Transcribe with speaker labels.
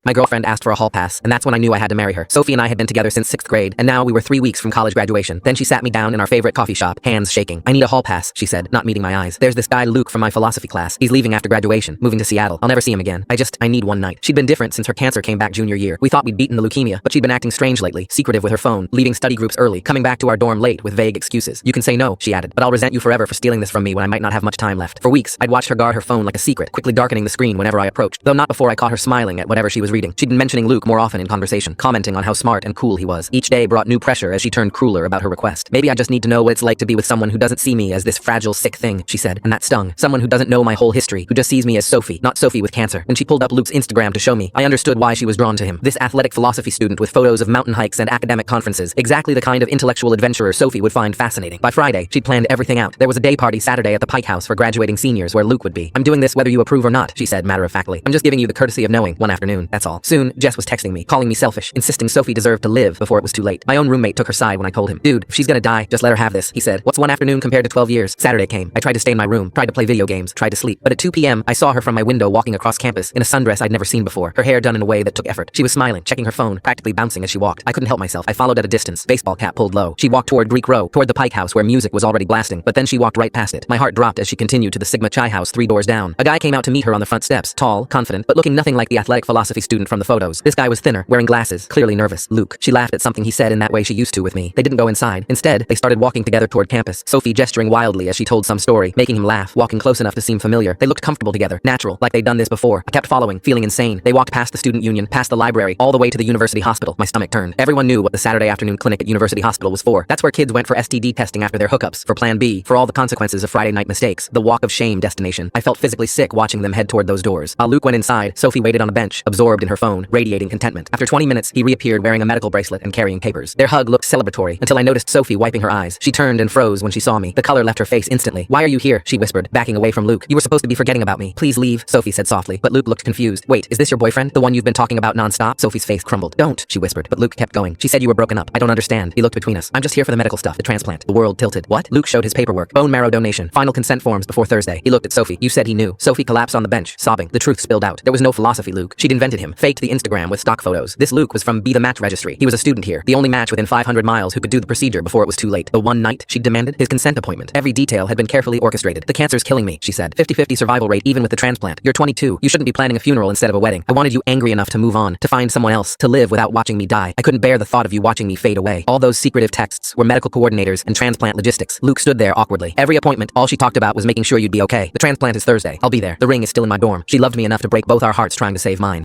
Speaker 1: My girlfriend asked for a hall pass, and that's when I knew I had to marry her. Sophie and I had been together since 6th grade, and now we were 3 weeks from college graduation. Then she sat me down in our favorite coffee shop, hands shaking. I need a hall pass, she said, not meeting my eyes. There's this guy Luke from my philosophy class. He's leaving after graduation, moving to Seattle. I'll never see him again. I need one night. She'd been different since her cancer came back junior year. We thought we'd beaten the leukemia, but she'd been acting strange lately, secretive with her phone, leaving study groups early, coming back to our dorm late with vague excuses. You can say no, she added, but I'll resent you forever for stealing this from me when I might not have much time left. For weeks, I'd watched her guard her phone like a secret, quickly darkening the screen whenever I approached, though not before I caught her smiling at whatever she was reading. She'd been mentioning Luke more often in conversation, commenting on how smart and cool he was. Each day brought new pressure as she turned crueler about her request. Maybe I just need to know what it's like to be with someone who doesn't see me as this fragile, sick thing, she said, and that stung. Someone who doesn't know my whole history, who just sees me as Sophie, not Sophie with cancer. When she pulled up Luke's Instagram to show me, I understood why she was drawn to him. This athletic philosophy student with photos of mountain hikes and academic conferences, exactly the kind of intellectual adventurer Sophie would find fascinating. By Friday, she'd planned everything out. There was a day party Saturday at the Pike House for graduating seniors where Luke would be. I'm doing this whether you approve or not, she said matter-of-factly. I'm just giving you the courtesy of knowing one afternoon, that's all. Soon, Jess was texting me, calling me selfish, insisting Sophie deserved to live before it was too late. My own roommate took her side when I told him, dude, if she's gonna die, just let her have this, he said. What's one afternoon compared to 12 years? Saturday came. I tried to stay in my room, tried to play video games, tried to sleep. But at 2 p.m., I saw her from my window walking across campus in a sundress I'd never seen before, her hair done in a way that took effort. She was smiling, checking her phone, practically bouncing as she walked. I couldn't help myself. I followed at a distance, baseball cap pulled low. She walked toward Greek Row, toward the Pike House where music was already blasting, but then she walked right past it. My heart dropped as she continued to the Sigma Chi House 3 doors down. A guy came out to meet her on the front steps, tall, confident, but looking nothing like the athletic philosophy student from the photos. This guy was thinner, wearing glasses, clearly nervous. Luke. She laughed at something he said in that way she used to with me. They didn't go inside. Instead, they started walking together toward campus, Sophie gesturing wildly as she told some story, making him laugh, walking close enough to seem familiar. They looked comfortable together, natural, like they'd done this before. I kept following, feeling insane. They walked past the student union, past the library, all the way to the university hospital. My stomach turned. Everyone knew what the Saturday afternoon clinic at University Hospital was for. That's where kids went for STD testing after their hookups, for Plan B, for all the consequences of Friday night mistakes, the walk of shame destination. I felt physically sick watching them head toward those doors. While Luke went inside, Sophie waited on a bench, absorbed in her phone, radiating contentment. After 20 minutes, he reappeared wearing a medical bracelet and carrying papers. Their hug looked celebratory until I noticed Sophie wiping her eyes. She turned and froze when she saw me. The color left her face instantly. Why are you here? She whispered, backing away from Luke. You were supposed to be forgetting about me. Please leave, Sophie said softly, but Luke looked confused. Wait, is this your boyfriend? The one you've been talking about nonstop? Sophie's face crumbled. Don't, she whispered, but Luke kept going. She said you were broken up. I don't understand. He looked between us. I'm just here for the medical stuff, the transplant. The world tilted. What? Luke showed his paperwork. Bone marrow donation. Final consent forms before Thursday. He looked at Sophie. You said he knew. Sophie collapsed on the bench, sobbing. The truth spilled out. There was no philosophy Luke. She'd invented him. Faked the Instagram with stock photos. This Luke was from Be the Match Registry. He was a student here. The only match within 500 miles who could do the procedure before it was too late. The one night she'd demanded, his consent appointment. Every detail had been carefully orchestrated. The cancer's killing me, she said. 50-50 survival rate even with the transplant. You're 22. You shouldn't be planning a funeral instead of a wedding. I wanted you angry enough to move on, to find someone else, to live without watching me die. I couldn't bear the thought of you watching me fade away. All those secretive texts were medical coordinators and transplant logistics. Luke stood there awkwardly. Every appointment, all she talked about was making sure you'd be okay. The transplant is Thursday. I'll be there. The ring is still in my dorm. She loved me enough to break both our hearts trying to save mine.